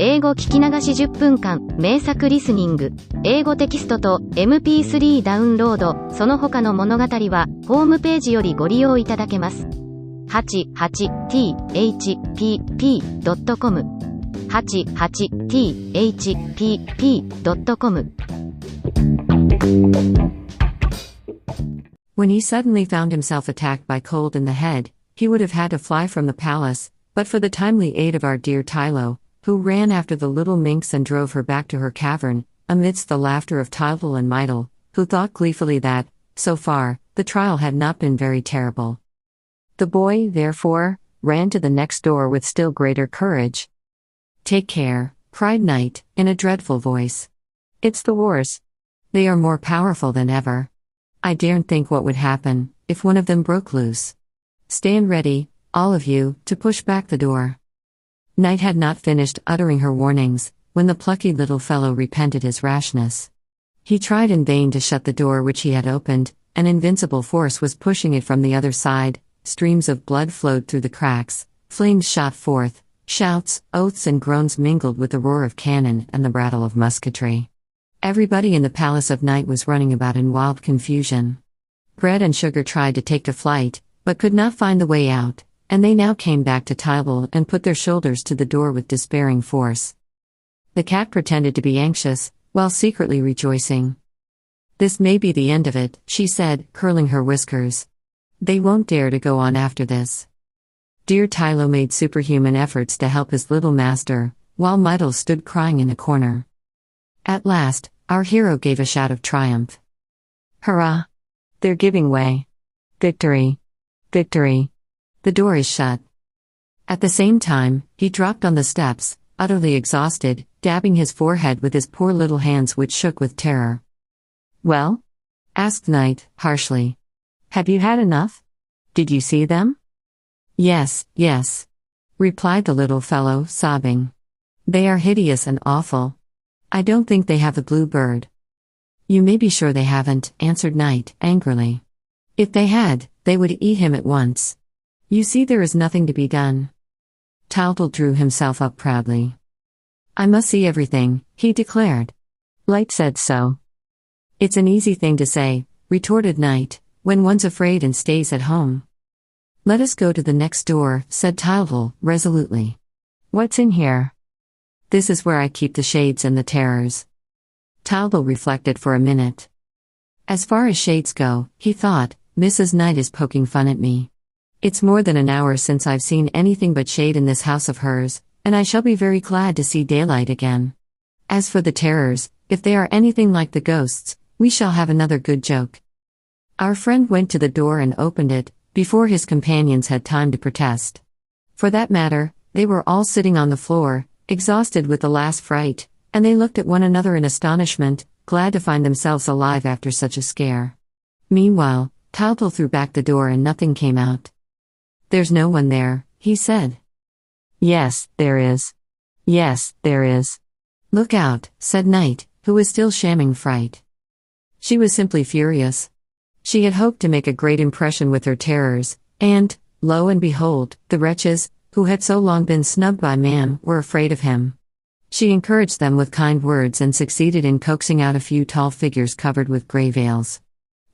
英語聞き流し10分間、名作リスニング、英語テキストと MP3 ダウンロード、その他の物語は、ホームページよりご利用いただけます。88thpp.com 88thpp.com When he suddenly found himself attacked by cold in the head, he would have had to fly from the palace, but for the timely aid of our dear Tylo, who ran after the little minx and drove her back to her cavern, amidst the laughter of Tyltyl and Mytyl, who thought gleefully that, so far, the trial had not been very terrible. The boy, therefore, ran to the next door with still greater courage. "Take care," cried Night, in a dreadful voice. "It's the wars. They are more powerful than ever. I daren't think what would happen, if one of them broke loose. Stand ready, all of you, to push back the door." Night had not finished uttering her warnings, when the plucky little fellow repented his rashness. He tried in vain to shut the door which he had opened, an invincible force was pushing it from the other side, streams of blood flowed through the cracks, flames shot forth, shouts, oaths and groans mingled with the roar of cannon and the rattle of musketry. Everybody in the Palace of Night was running about in wild confusion. Bread and Sugar tried to take to flight, but could not find the way out, and they now came back to Tyltyl and put their shoulders to the door with despairing force. The cat pretended to be anxious, while secretly rejoicing. "This may be the end of it," she said, curling her whiskers. "They won't dare to go on after this." Dear Tylo made superhuman efforts to help his little master, while Mytyl stood crying in a corner. At last, our hero gave a shout of triumph. "Hurrah! They're giving way! Victory! Victory! The door is shut." At the same time, he dropped on the steps, utterly exhausted, dabbing his forehead with his poor little hands which shook with terror. "Well?" asked Night, harshly. "Have you had enough? Did you see them?" "Yes, yes," replied the little fellow, sobbing. "They are hideous and awful. I don't think they have the blue bird." "You may be sure they haven't," answered Night, angrily. "If they had, they would eat him at once. You see there is nothing to be done." Tyltyl drew himself up proudly. "I must see everything," he declared. "Light said so." "It's an easy thing to say," retorted Night, "when one's afraid and stays at home." "Let us go to the next door," said Tyltyl, resolutely. "What's in here?" "This is where I keep the shades and the terrors." Tyltyl reflected for a minute. "As far as shades go," he thought, "Mrs. Night is poking fun at me. It's more than an hour since I've seen anything but shade in this house of hers, and I shall be very glad to see daylight again. As for the terrors, if they are anything like the ghosts, we shall have another good joke." Our friend went to the door and opened it, before his companions had time to protest. For that matter, they were all sitting on the floor, exhausted with the last fright, and they looked at one another in astonishment, glad to find themselves alive after such a scare. Meanwhile, Tyltyl threw back the door and nothing came out. "There's no one there," he said. "Yes, there is. Yes, there is. Look out," said Night, who was still shamming fright. She was simply furious. She had hoped to make a great impression with her terrors, and, lo and behold, the wretches, who had so long been snubbed by man, were afraid of him. She encouraged them with kind words and succeeded in coaxing out a few tall figures covered with grey veils.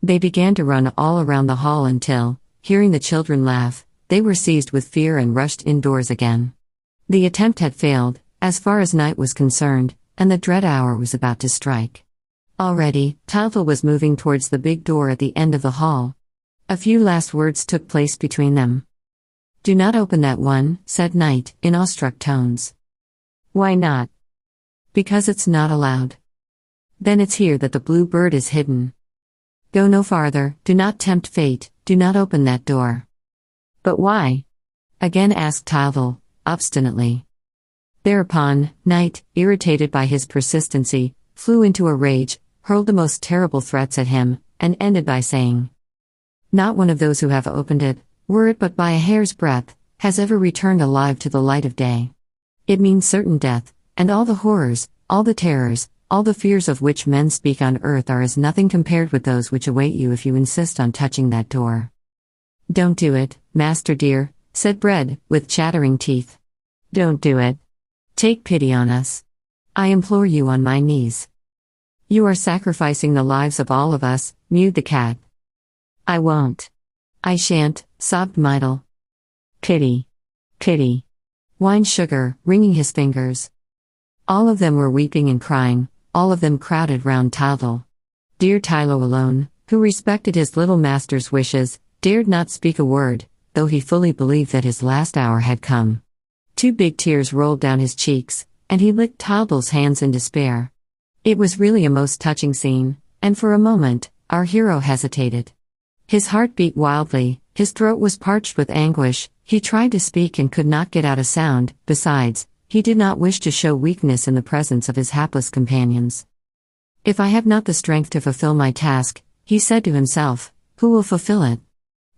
They began to run all around the hall until, hearing the children laugh, they were seized with fear and rushed indoors again. The attempt had failed, as far as Night was concerned, and the dread hour was about to strike. Already, Tyltyl was moving towards the big door at the end of the hall. A few last words took place between them. "Do not open that one," said Night, in awestruck tones. "Why not?" "Because it's not allowed. Then it's here that the blue bird is hidden. Go no farther, do not tempt fate, do not open that door." "But why?" again asked Tyltyl, obstinately. Thereupon, Night, irritated by his persistency, flew into a rage, hurled the most terrible threats at him, and ended by saying, "Not one of those who have opened it, were it but by a hair's breadth, has ever returned alive to the light of day. It means certain death, and all the horrors, all the terrors, all the fears of which men speak on earth are as nothing compared with those which await you if you insist on touching that door." "Don't do it, master dear," said Bread, with chattering teeth. "Don't do it. Take pity on us. I implore you on my knees. You are sacrificing the lives of all of us, mewed the cat. I won't. I shan't, sobbed Myrtle. Pity. Pity. Whined Sugar, wringing his fingers. All of them were weeping and crying, all of them crowded round Tylo. Dear Tylo alone, who respected his little master's wishes, dared not speak a word, though he fully believed that his last hour had come. 2 big tears rolled down his cheeks, and he licked Tylo's hands in despair. It was really a most touching scene, and for a moment, our hero hesitated. His heart beat wildly, his throat was parched with anguish, he tried to speak and could not get out a sound. Besides, he did not wish to show weakness in the presence of his hapless companions. If I have not the strength to fulfill my task, he said to himself, who will fulfill it?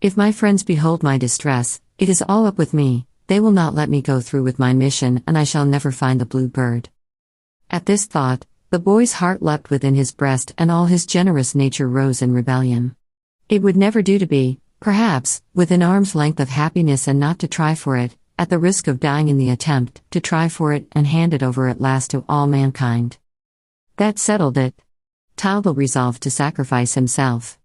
If my friends behold my distress, it is all up with me, they will not let me go through with my mission and I shall never find the blue bird. At this thought, the boy's heart leapt within his breast and all his generous nature rose in rebellion. It would never do to be, perhaps, within arm's length of happiness and not to try for it, at the risk of dying in the attempt, to try for it and hand it over at last to all mankind. That settled it. Tylo resolved to sacrifice himself.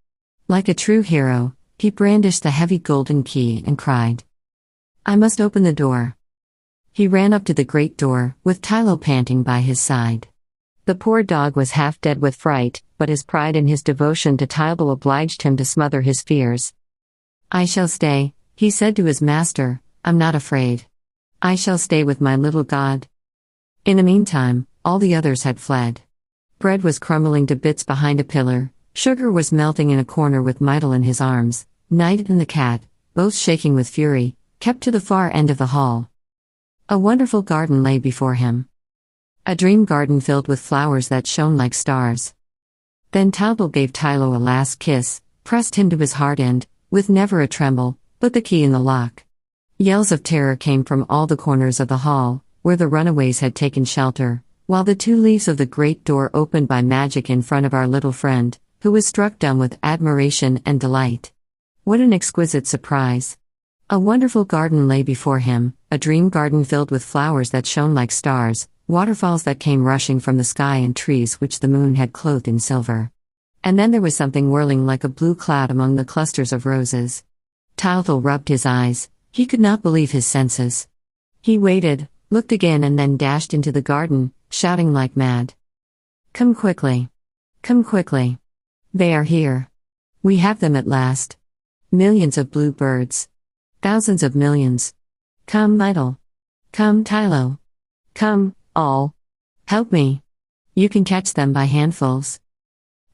Like a true hero, he brandished the heavy golden key and cried, I must open the door. He ran up to the great door, with Tylo panting by his side. The poor dog was half dead with fright, but his pride and his devotion to Tylo obliged him to smother his fears. I shall stay, he said to his master, I'm not afraid. I shall stay with my little god. In the meantime, all the others had fled. Bread was crumbling to bits behind a pillar, Sugar was melting in a corner with Myrtle in his arms, Knight and the cat, both shaking with fury, kept to the far end of the hall. A wonderful garden lay before him. A dream garden filled with flowers that shone like stars. Then Tylo gave Tylo a last kiss, pressed him to his heart and, with never a tremble, put the key in the lock. Yells of terror came from all the corners of the hall, where the runaways had taken shelter, while the 2 leaves of the great door opened by magic in front of our little friend, who was struck dumb with admiration and delight. What an exquisite surprise! A wonderful garden lay before him, a dream garden filled with flowers that shone like stars, waterfalls that came rushing from the sky and trees which the moon had clothed in silver. And then there was something whirling like a blue cloud among the clusters of roses. Tylo rubbed his eyes, he could not believe his senses. He waited, looked again and then dashed into the garden, shouting like mad. Come quickly. Come quickly. They are here. We have them at last. Millions of blue birds. Thousands of millions. Come, Myrtle. Come, Tylo. Come, all. Help me. You can catch them by handfuls.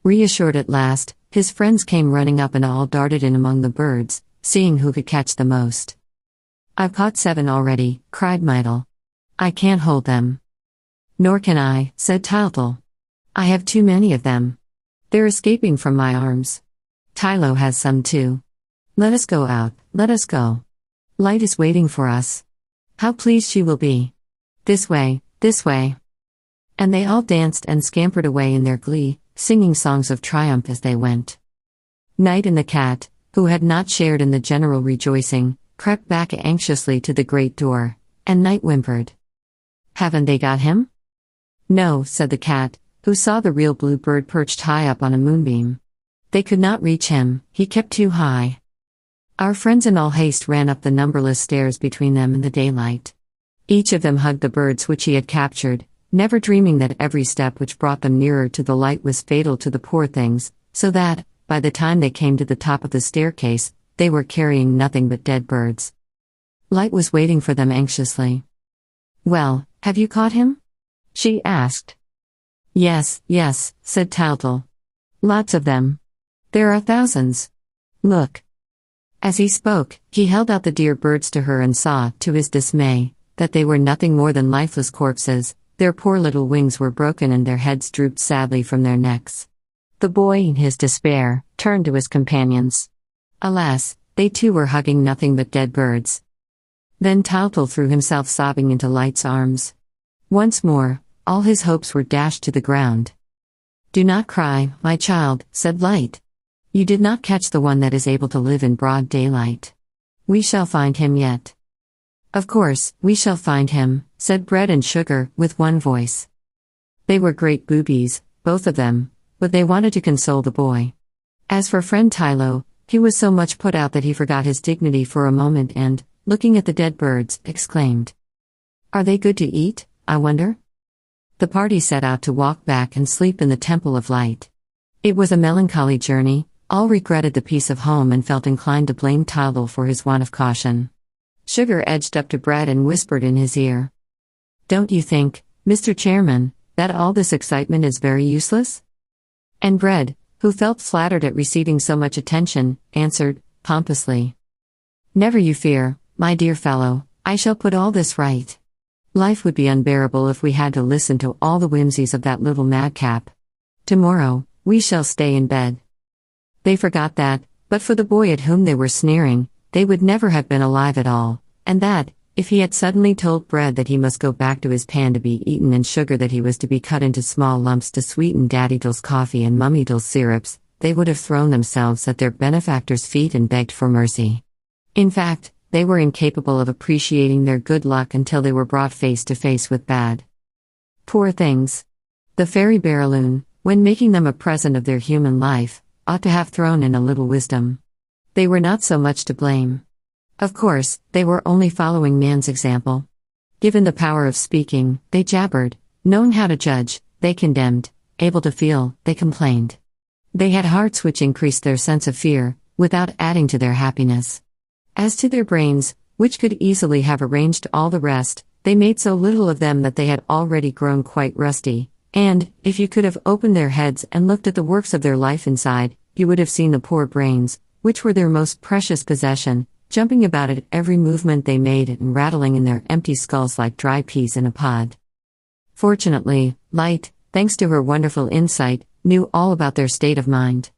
Reassured at last, his friends came running up and all darted in among the birds, seeing who could catch the most. I've caught 7 already, cried Myrtle. I can't hold them. Nor can I, said Tylo. I have too many of them. They're escaping from my arms. Tylo has some too. Let us go out, let us go. Light is waiting for us. How pleased she will be. This way, this way. And they all danced and scampered away in their glee, singing songs of triumph as they went. Knight and the cat, who had not shared in the general rejoicing, crept back anxiously to the great door, and Knight whimpered. Haven't they got him? No, said the cat, who saw the real blue bird perched high up on a moonbeam. They could not reach him, he kept too high. Our friends in all haste ran up the numberless stairs between them and the daylight. Each of them hugged the birds which he had captured, never dreaming that every step which brought them nearer to the light was fatal to the poor things, so that, by the time they came to the top of the staircase, they were carrying nothing but dead birds. Light was waiting for them anxiously. Well, have you caught him? She asked. Yes, yes, said Tylo. Lots of them. There are thousands. Look. As he spoke, he held out the dear birds to her and saw, to his dismay, that they were nothing more than lifeless corpses, their poor little wings were broken and their heads drooped sadly from their necks. The boy, in his despair, turned to his companions. Alas, they too were hugging nothing but dead birds. Then Tylo threw himself sobbing into Light's arms. Once more, all his hopes were dashed to the ground. Do not cry, my child, said Light. You did not catch the one that is able to live in broad daylight. We shall find him yet. Of course, we shall find him, said Bread and Sugar, with one voice. They were great boobies, both of them, but they wanted to console the boy. As for friend Tylo, he was so much put out that he forgot his dignity for a moment and, looking at the dead birds, exclaimed, "Are they good to eat, I wonder?" The party set out to walk back and sleep in the Temple of Light. It was a melancholy journey, all regretted the peace of home and felt inclined to blame Tylo for his want of caution. Sugar edged up to Bread and whispered in his ear, "Don't you think, Mr. Chairman, that all this excitement is very useless?" And Bread, who felt flattered at receiving so much attention, answered, pompously, "Never you fear, my dear fellow, I shall put all this right. Life would be unbearable if we had to listen to all the whimsies of that little madcap. Tomorrow, we shall stay in bed." They forgot that, but for the boy at whom they were sneering, they would never have been alive at all, and that, if he had suddenly told Bread that he must go back to his pan to be eaten and Sugar that he was to be cut into small lumps to sweeten Daddy-Dole's coffee and Mummy-Dole's syrups, they would have thrown themselves at their benefactor's feet and begged for mercy. In fact, they were incapable of appreciating their good luck until they were brought face to face with bad. Poor things. The fairy Baraloon, when making them a present of their human life, ought to have thrown in a little wisdom. They were not so much to blame. Of course, they were only following man's example. Given the power of speaking, they jabbered; knowing how to judge, they condemned; able to feel, they complained. They had hearts which increased their sense of fear, without adding to their happiness. As to their brains, which could easily have arranged all the rest, they made so little of them that they had already grown quite rusty, and, if you could have opened their heads and looked at the works of their life inside, you would have seen the poor brains, which were their most precious possession, jumping about at every movement they made and rattling in their empty skulls like dry peas in a pod. Fortunately, Light, thanks to her wonderful insight, knew all about their state of mind.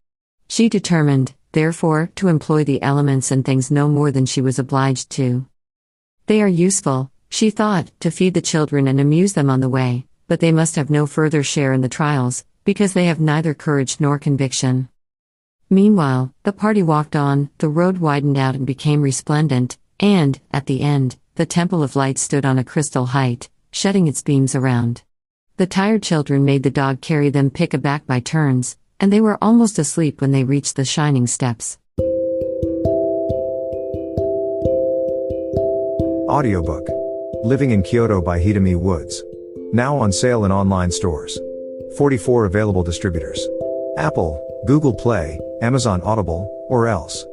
She determined, therefore, to employ the elements and things no more than she was obliged to. They are useful, she thought, to feed the children and amuse them on the way, but they must have no further share in the trials, because they have neither courage nor conviction. Meanwhile, the party walked on, the road widened out and became resplendent, and, at the end, the Temple of Light stood on a crystal height, shedding its beams around. The tired children made the dog carry them pick-a-back by turns, and they were almost asleep when they reached the shining steps. Audiobook. Living in Kyoto by Hidemi Woods. Now on sale in online stores. 44 available distributors. Apple, Google Play, Amazon Audible, or else.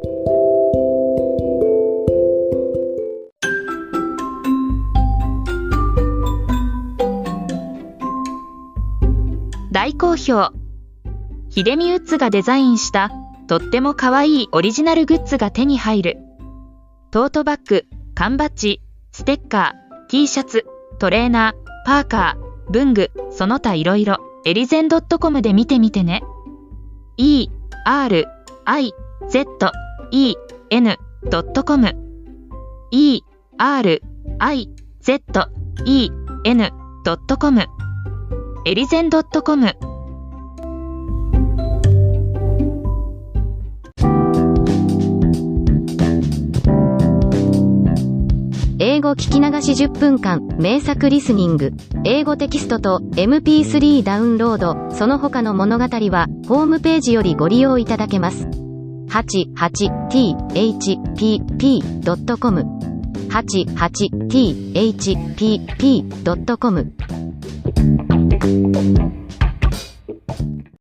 大好評。ヒデミウッズがデザインしたとっても可愛いオリジナルグッズが手に入る。トートバッグ、缶バッジ、ステッカー、T シャツ、トレーナー、パーカー、文具、その他いろいろ、エリゼン .com で見てみてね。erizen.com erizen.com エリゼン .com。 英語聞き流し10分間名作リスニング。英語テキストと MP3 ダウンロード、その他の物語はホームページよりご利用いただけます。88thpp.com 88thpp.com